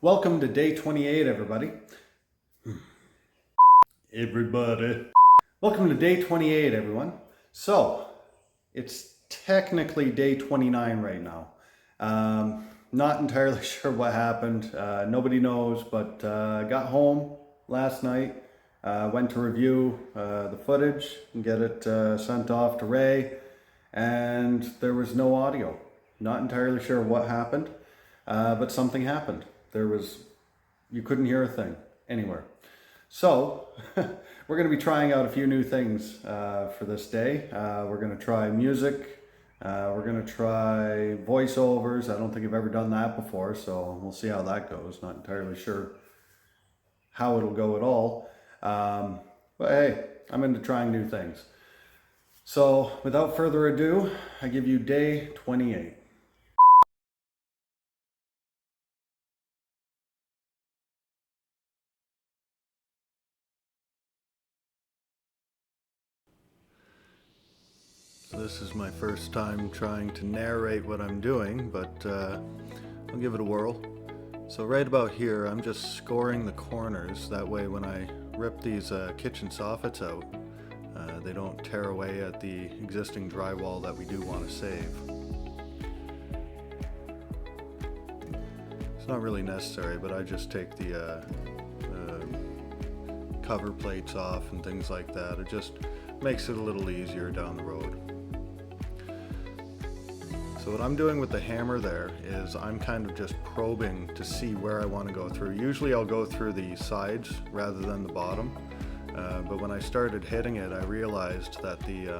Welcome to day 28, everybody. Welcome to day 28, everyone. So, it's technically day 29 right now. Not entirely sure what happened. Nobody knows, but got home last night. Went to review the footage and get it sent off to Ray, and there was no audio. Not entirely sure what happened, but something happened. You couldn't hear a thing anywhere. So we're going to be trying out a few new things for this day. We're going to try music. We're going to try voiceovers. I don't think I've ever done that before, so we'll see how that goes. Not entirely sure how it'll go at all. But hey, I'm into trying new things. So without further ado, I give you day 28. So this is my first time trying to narrate what I'm doing, but I'll give it a whirl. So right about here, I'm just scoring the corners. That way when I rip these kitchen soffits out, they don't tear away at the existing drywall that we do want to save. It's not really necessary, but I just take the cover plates off and things like that. It just makes it a little easier down the road. So what I'm doing with the hammer there is I'm kind of just probing to see where I want to go through. Usually I'll go through the sides rather than the bottom, but when I started hitting it I realized that the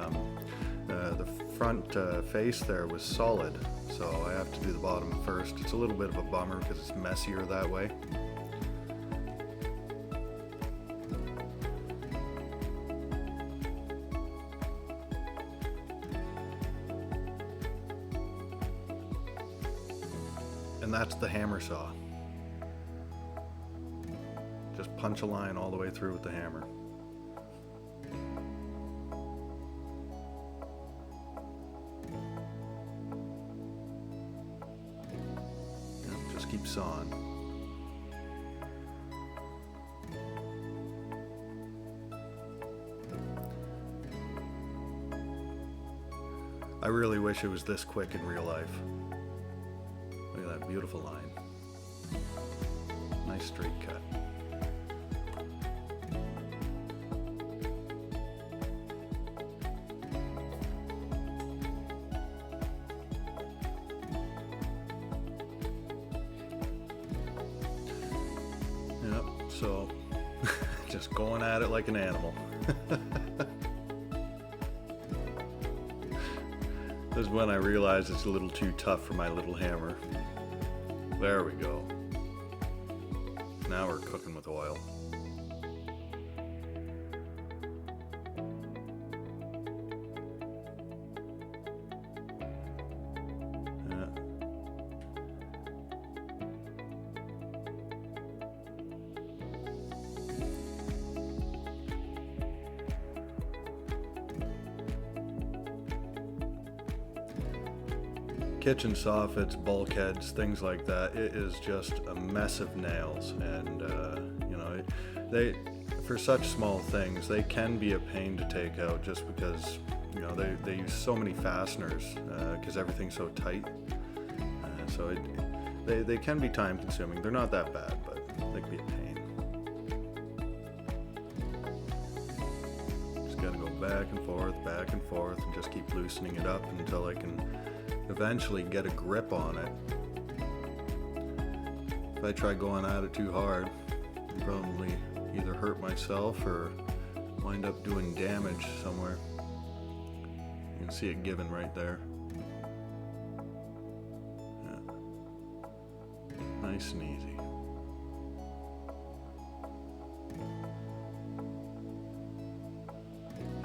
front face there was solid, so I have to do the bottom first. It's a little bit of a bummer because it's messier that way. And that's the hammer saw. Just punch a line all the way through with the hammer. Yep, just keep sawing. I really wish it was this quick in real life. Look at that beautiful line. Nice straight cut. Yep, so just going at it like an animal. This is when I realize it's a little too tough for my little hammer. There we go. Now we're cooking with oil. Yeah. Kitchen soffits, bulkheads, things like that, it is just a mess of nails, and you know, they, for such small things, they can be a pain to take out just because, you know, they use so many fasteners because everything's so tight, so they can be time consuming. They're not that bad, but they can be a pain. Just gotta go back and forth and just keep loosening it up until I can eventually get a grip on it. If I try going at it too hard, I'll probably either hurt myself or wind up doing damage somewhere. You can see it giving right there. Yeah. Nice and easy.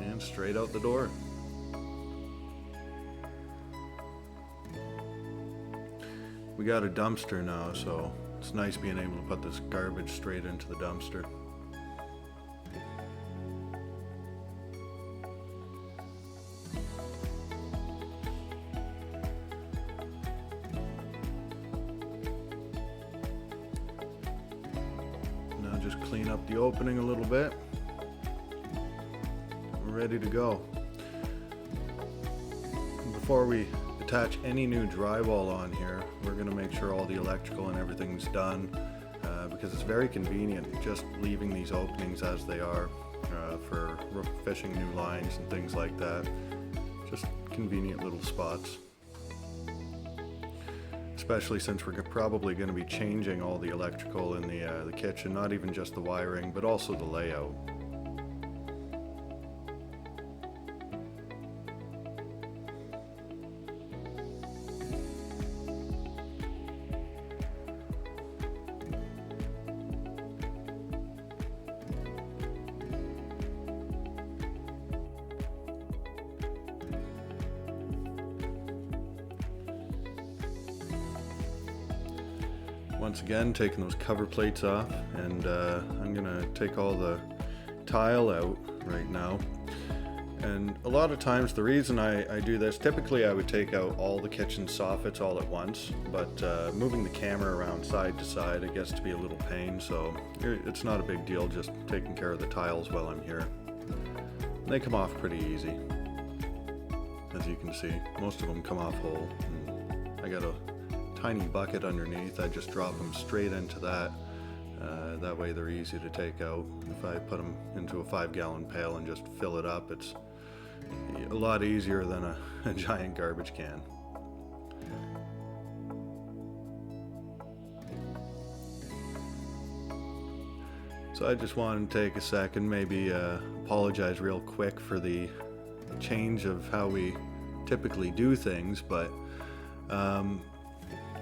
And straight out the door. We got a dumpster now, so it's nice being able to put this garbage straight into the dumpster. Just clean up the opening a little bit. We're ready to go. Before we attach any new drywall on here, we're going to make sure all the electrical and everything's done, because it's very convenient just leaving these openings as they are for fishing new lines and things like that. Just convenient little spots. Especially since we're probably going to be changing all the electrical in the kitchen, not even just the wiring, but also the layout. Once again, taking those cover plates off, and I'm gonna take all the tile out right now. And a lot of times the reason I do this, typically I would take out all the kitchen soffits all at once, but moving the camera around side to side, it gets to be a little pain, so it's not a big deal just taking care of the tiles while I'm here. They come off pretty easy. As you can see, most of them come off whole. And I got a tiny bucket underneath. I just drop them straight into that. That way they're easy to take out. If I put them into a 5-gallon pail and just fill it up, it's a lot easier than a giant garbage can. So I just wanted to take a second, maybe apologize real quick for the change of how we typically do things, but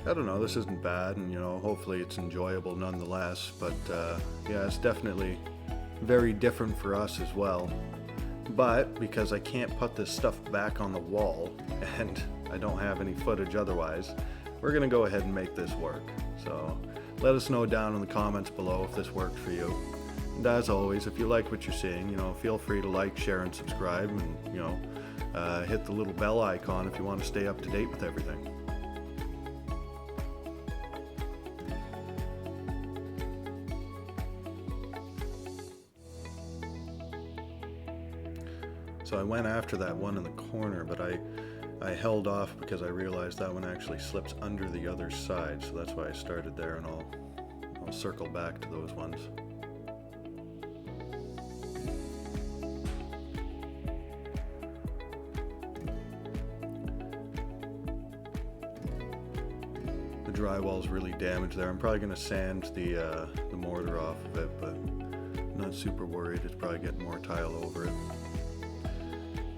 I don't know, this isn't bad, and hopefully it's enjoyable nonetheless, but yeah, it's definitely very different for us as well. But because I can't put this stuff back on the wall and I don't have any footage otherwise, we're gonna go ahead and make this work. So let us know down in the comments below if this worked for you. And as always, if you like what you're seeing, feel free to like, share, and subscribe, and hit the little bell icon if you want to stay up to date with everything. So I went after that one in the corner, but I held off because I realized that one actually slips under the other side, so that's why I started there, and I'll circle back to those ones. The drywall's really damaged there. I'm probably going to sand the mortar off of it, but I'm not super worried. It's probably getting more tile over it.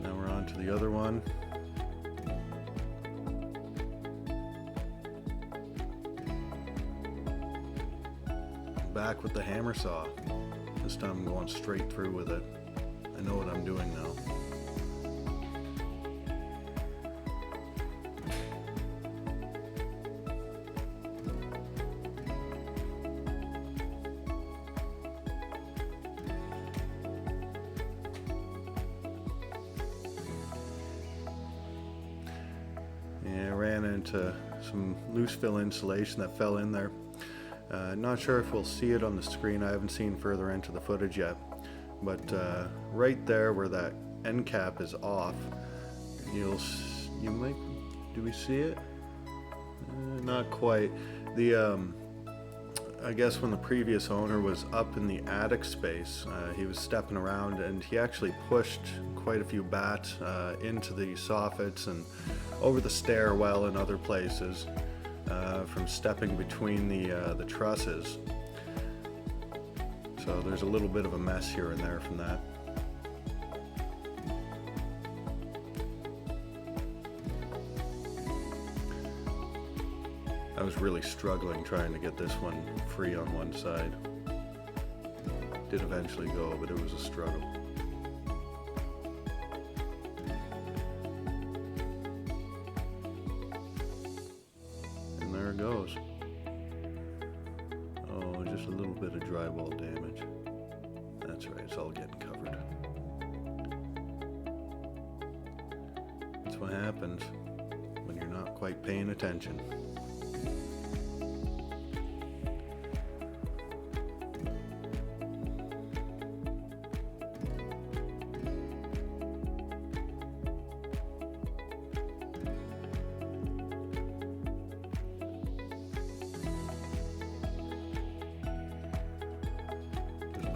Now we're on to the other one. Back with the hammer saw. This time I'm going straight through with it. I know what I'm doing now. Yeah, I ran into some loose fill insulation that fell in there. Not sure if we'll see it on the screen. I haven't seen further into the footage yet. But right there where that end cap is off, you might, do we see it? Not quite. I guess when the previous owner was up in the attic space, he was stepping around and he actually pushed quite a few bats into the soffits and over the stairwell and other places from stepping between the trusses. So there's a little bit of a mess here and there from that. I was really struggling trying to get this one free on one side. Did eventually go, but it was a struggle. And there it goes. Oh, just a little bit of drywall damage. That's right, it's all getting covered. That's what happens when you're not quite paying attention.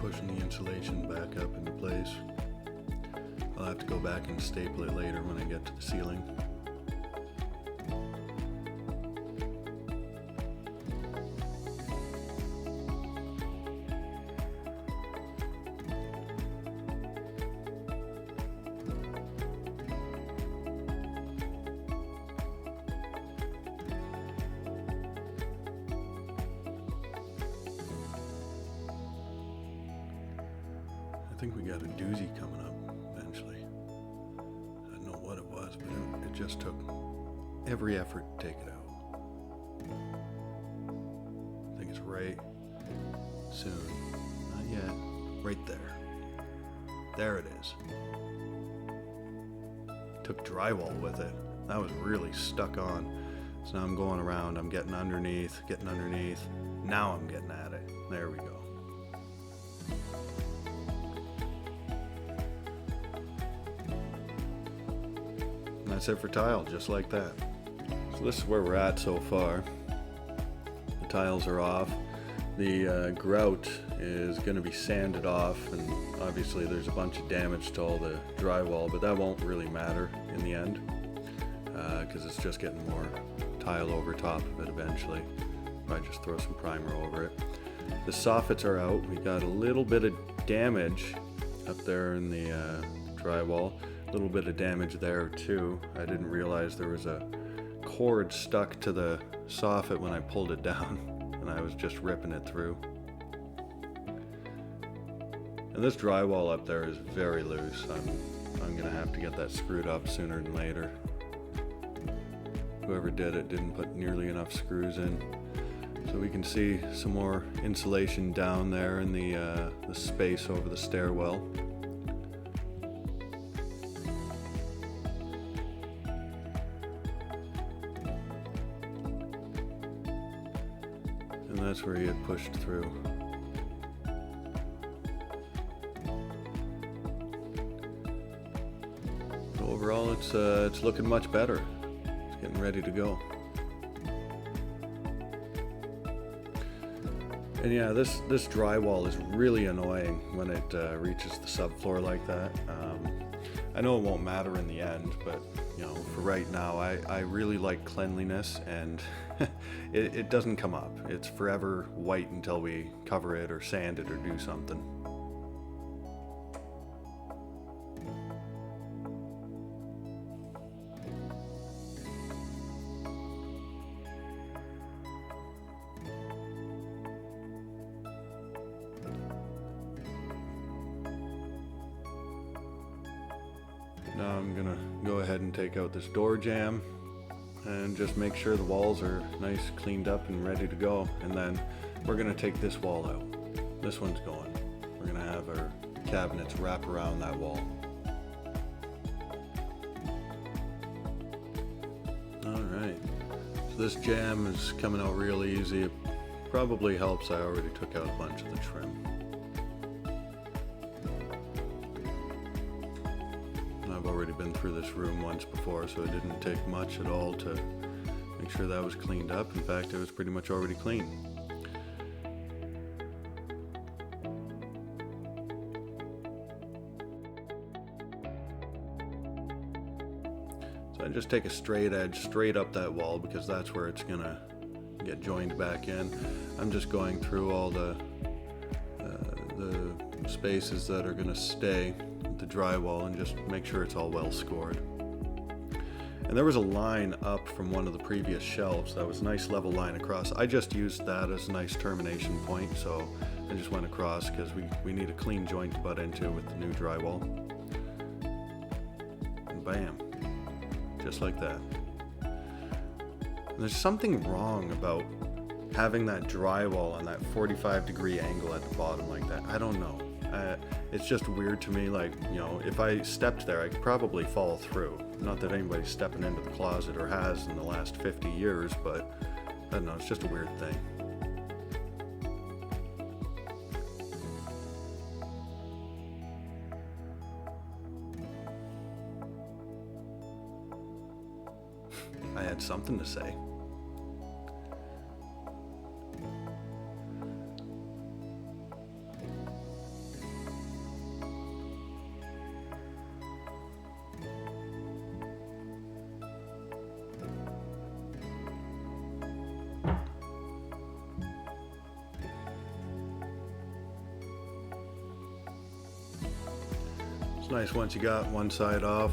pushing the insulation back up into place. I'll have to go back and staple it later when I get to the ceiling. I think we got a doozy coming up eventually. I don't know what it was, but it just took every effort to take it out. I think it's right soon. Not yet. Right there. There it is. Took drywall with it. That was really stuck on. So now I'm going around. I'm getting underneath. Now I'm getting at it. There we go. That's it for tile, just like that. So this is where we're at so far. The tiles are off. The grout is going to be sanded off, and obviously there's a bunch of damage to all the drywall, but that won't really matter in the end because it's just getting more tile over top of it eventually. Probably just throw some primer over it. The soffits are out. We got a little bit of damage up there in the drywall. A little bit of damage there too. I didn't realize there was a cord stuck to the soffit when I pulled it down, and I was just ripping it through. And this drywall up there is very loose. I'm gonna have to get that screwed up sooner than later. Whoever did it didn't put nearly enough screws in. So we can see some more insulation down there in the space over the stairwell. And that's where he had pushed through. But overall, it's looking much better. It's getting ready to go. And yeah, this drywall is really annoying when it reaches the subfloor like that. I know it won't matter in the end, but you know, for right now, I really like cleanliness, and it doesn't come up. It's forever white until we cover it or sand it or do something. Now I'm gonna go ahead and take out this door jamb and just make sure the walls are nice, cleaned up and ready to go. And then we're gonna take this wall out. This one's going. We're gonna have our cabinets wrap around that wall. All right, so this jamb is coming out real easy. It probably helps I already took out a bunch of the trim. I've already been through this room once before, so it didn't take much at all to make sure that was cleaned up. In fact, it was pretty much already clean. So I just take a straight edge straight up that wall because that's where it's gonna get joined back in. I'm just going through all the spaces that are gonna stay the drywall and just make sure it's all well scored. And there was a line up from one of the previous shelves that was a nice level line across. I just used that as a nice termination point, so I just went across because we need a clean joint to butt into with the new drywall. And bam, just like that. And there's something wrong about having that drywall on that 45-degree angle at the bottom like that. I don't know. It's just weird to me. Like, you know, if I stepped there, I could probably fall through. Not that anybody's stepping into the closet or has in the last 50 years, but I don't know, it's just a weird thing. I had something to say. It's nice once you got one side off.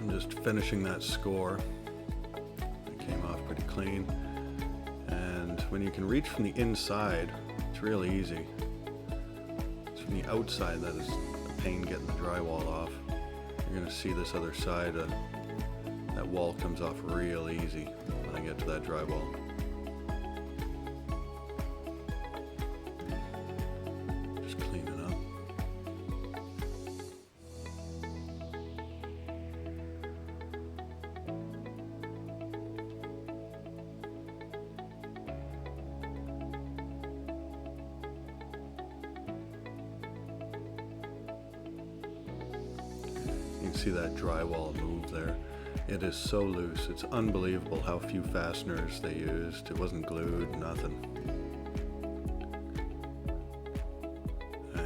I'm just finishing that score. It came off pretty clean. And when you can reach from the inside, it's really easy. It's from the outside that is a pain getting the drywall off. You're gonna see this other side, that wall comes off real easy when I get to that drywall. Just clean it up. You can see that drywall move there. It is so loose. It's unbelievable how few fasteners they used. It wasn't glued, nothing.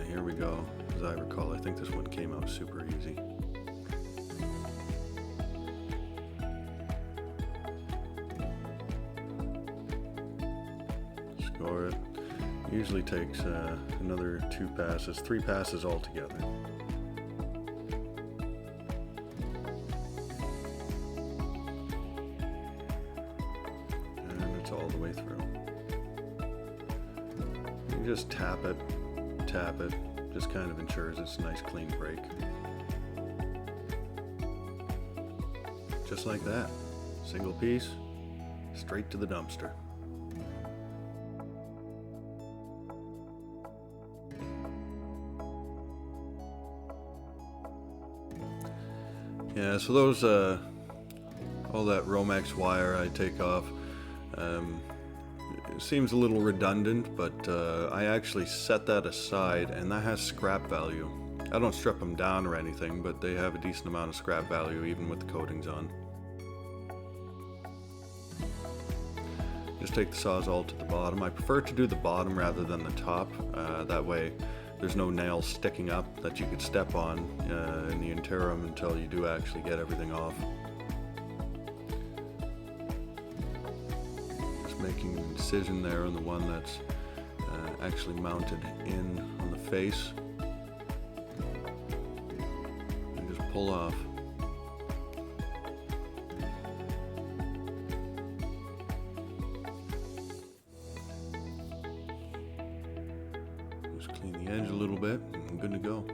Here we go. As I recall, I think this one came out super easy. Score it. Usually takes another 2 passes, 3 passes altogether. All the way through. You just tap it, just kind of ensures it's a nice clean break. Just like that. Single piece, straight to the dumpster. Yeah, so those, all that Romex wire I take off. It seems a little redundant, but I actually set that aside, and that has scrap value. I don't strip them down or anything, but they have a decent amount of scrap value even with the coatings on. Just take the Sawzall to the bottom. I prefer to do the bottom rather than the top. That way there's no nails sticking up that you could step on in the interim until you do actually get everything off. Making an incision there on the one that's actually mounted in on the face, and just pull off. Just clean the edge a little bit and good to go.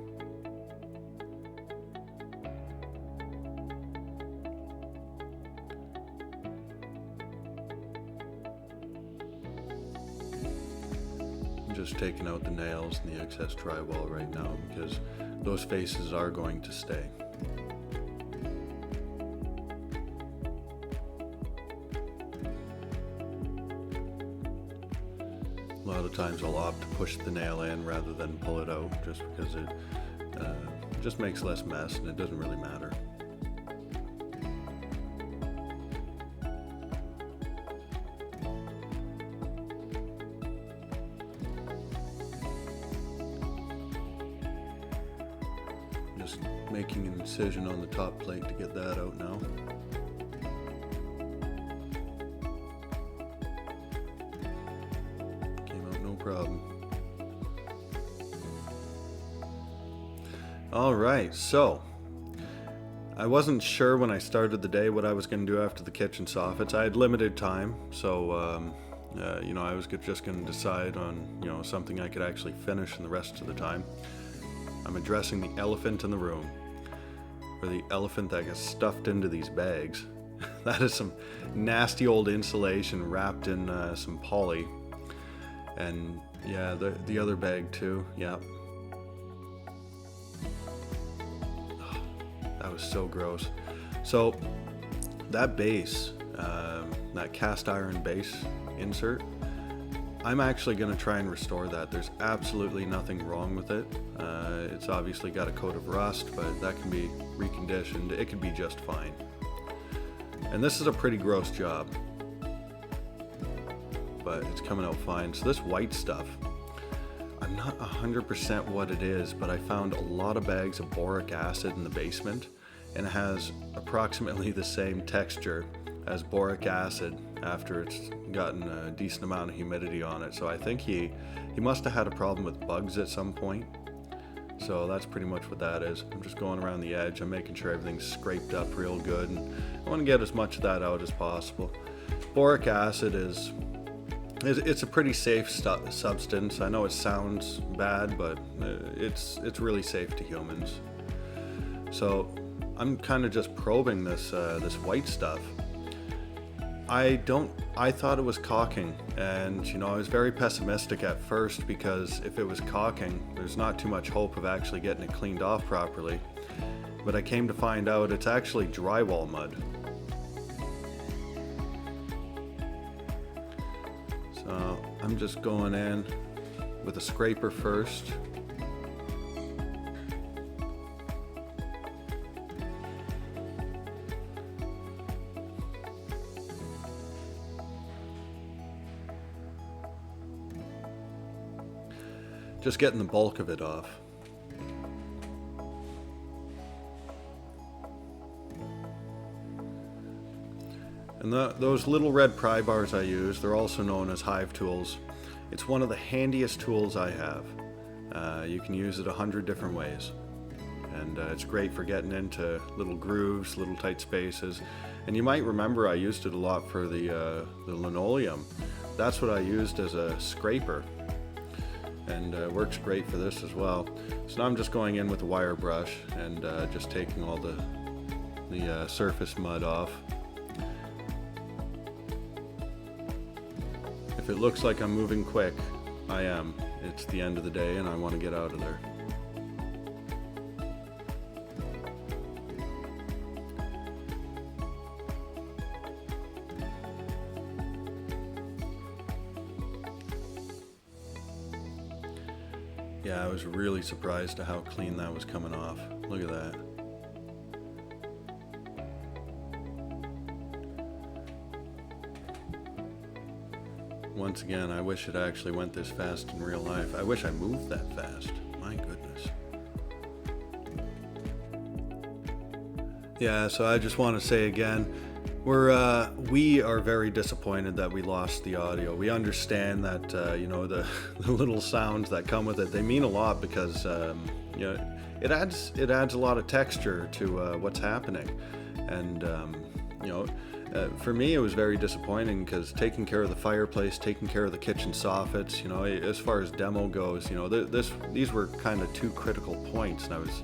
Just taking out the nails and the excess drywall right now because those faces are going to stay. A lot of times I'll opt to push the nail in rather than pull it out just because it just makes less mess and it doesn't really matter. Just making an incision on the top plate to get that out now. Came out no problem. Alright, so I wasn't sure when I started the day what I was going to do after the kitchen soffits. I had limited time, so I was just going to decide on something I could actually finish in the rest of the time. I'm addressing the elephant in the room, or the elephant that gets stuffed into these bags. That is some nasty old insulation wrapped in some poly, and yeah, the other bag too. Yeah, oh, that was so gross. So that base, that cast iron base insert, I'm actually going to try and restore that. There's absolutely nothing wrong with it. It's obviously got a coat of rust, but that can be reconditioned. It could be just fine. And this is a pretty gross job, but it's coming out fine. So this white stuff, I'm not 100% what it is, but I found a lot of bags of boric acid in the basement, and it has approximately the same texture as boric acid after it's gotten a decent amount of humidity on it. So I think he must have had a problem with bugs at some point. So that's pretty much what that is. I'm just going around the edge. I'm making sure everything's scraped up real good, and I want to get as much of that out as possible. Boric acid it's a pretty safe substance. I know it sounds bad, but it's really safe to humans. So I'm kind of just probing this white stuff. I thought it was caulking, and I was very pessimistic at first, because if it was caulking, there's not too much hope of actually getting it cleaned off properly. But I came to find out it's actually drywall mud. So I'm just going in with a scraper first. Just getting the bulk of it off. And those little red pry bars I use, they're also known as hive tools. It's one of the handiest tools I have. You can use it 100 different ways. And it's great for getting into little grooves, little tight spaces. And you might remember I used it a lot for the linoleum. That's what I used as a scraper. And works great for this as well. So now I'm just going in with a wire brush and just taking all the surface mud off. If it looks like I'm moving quick, I am. It's the end of the day and I want to get out of there. Yeah, I was really surprised at how clean that was coming off. Look at that. Once again, I wish it actually went this fast in real life. I wish I moved that fast. My goodness. Yeah, so I just want to say again, we are very disappointed that we lost the audio. We understand that the little sounds that come with it, they mean a lot, because it adds a lot of texture to what's happening. And for me, it was very disappointing, because taking care of the fireplace, taking care of the kitchen soffits, as far as demo goes, these were kind of two critical points, and I was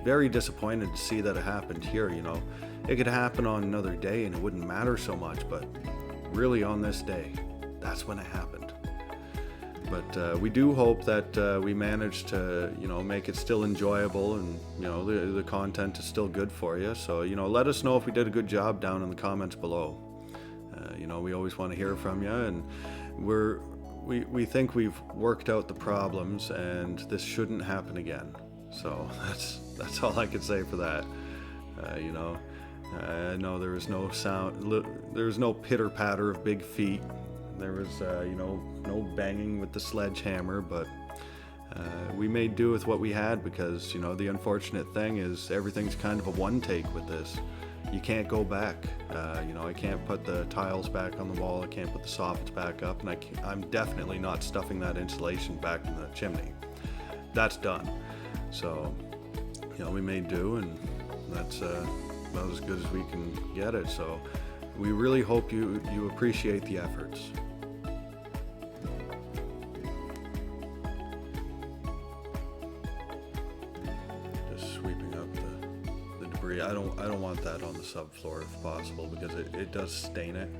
very disappointed to see that it happened here. It could happen on another day and it wouldn't matter so much, but really on this day, that's when it happened. But we do hope that we managed to, make it still enjoyable, and the content is still good for you. So let us know if we did a good job down in the comments below. We always want to hear from you, and we think we've worked out the problems, and this shouldn't happen again. So that's all I could say for that. I know there was no sound, there was no pitter patter of big feet. There was, no banging with the sledgehammer, but we made do with what we had, because, the unfortunate thing is everything's kind of a one take with this. You can't go back. I can't put the tiles back on the wall. I can't put the soffits back up, and I'm definitely not stuffing that insulation back in the chimney. That's done. So, we made do, and that's about as good as we can get it. So we really hope you appreciate the efforts. Just sweeping up the debris. I don't want that on the subfloor if possible, because it does stain it.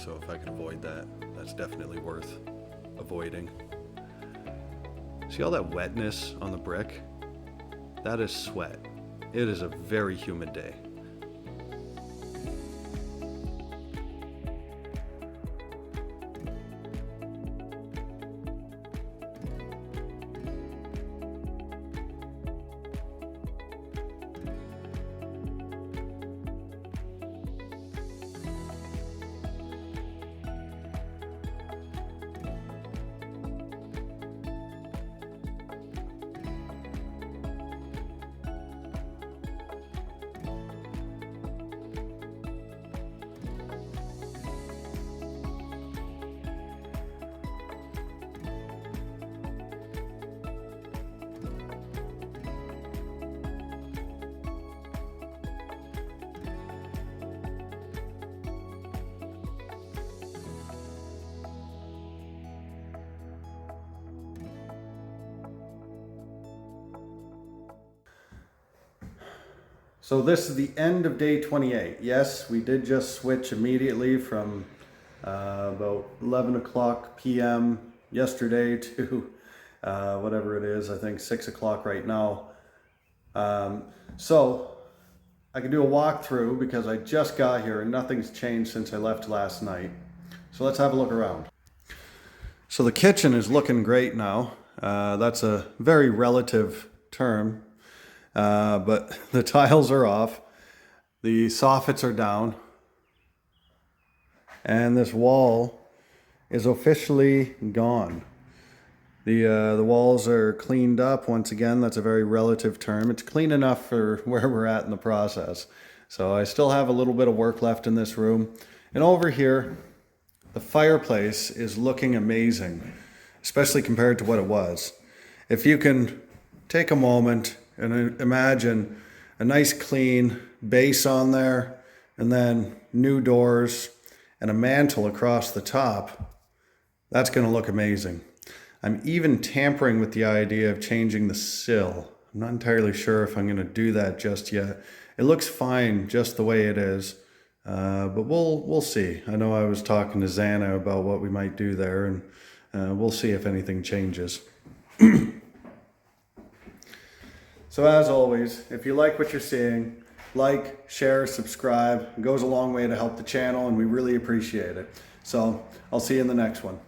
So if I can avoid that, that's definitely worth avoiding. See all that wetness on the brick? That is sweat. It is a very humid day. So this is the end of day 28. Yes, we did just switch immediately from about 11 o'clock p.m. yesterday to whatever it is, I think 6 o'clock right now. So I can do a walkthrough because I just got here and nothing's changed since I left last night. So let's have a look around. So the kitchen is looking great now. That's a very relative term. But the tiles are off, the soffits are down, and this wall is officially gone. The walls are cleaned up. Once again, that's a very relative term. It's clean enough for where we're at in the process. So I still have a little bit of work left in this room. And over here, the fireplace is looking amazing, especially compared to what it was. If you can take a moment and imagine a nice clean base on there, and then new doors and a mantle across the top, that's going to look amazing. I'm even tampering with the idea of changing the sill. I'm not entirely sure if I'm going to do that just yet. It looks fine just the way it is, but we'll see. I know I was talking to Xana about what we might do there, and we'll see if anything changes. So as always, if you like what you're seeing, like, share, subscribe. It goes a long way to help the channel, and we really appreciate it. So I'll see you in the next one.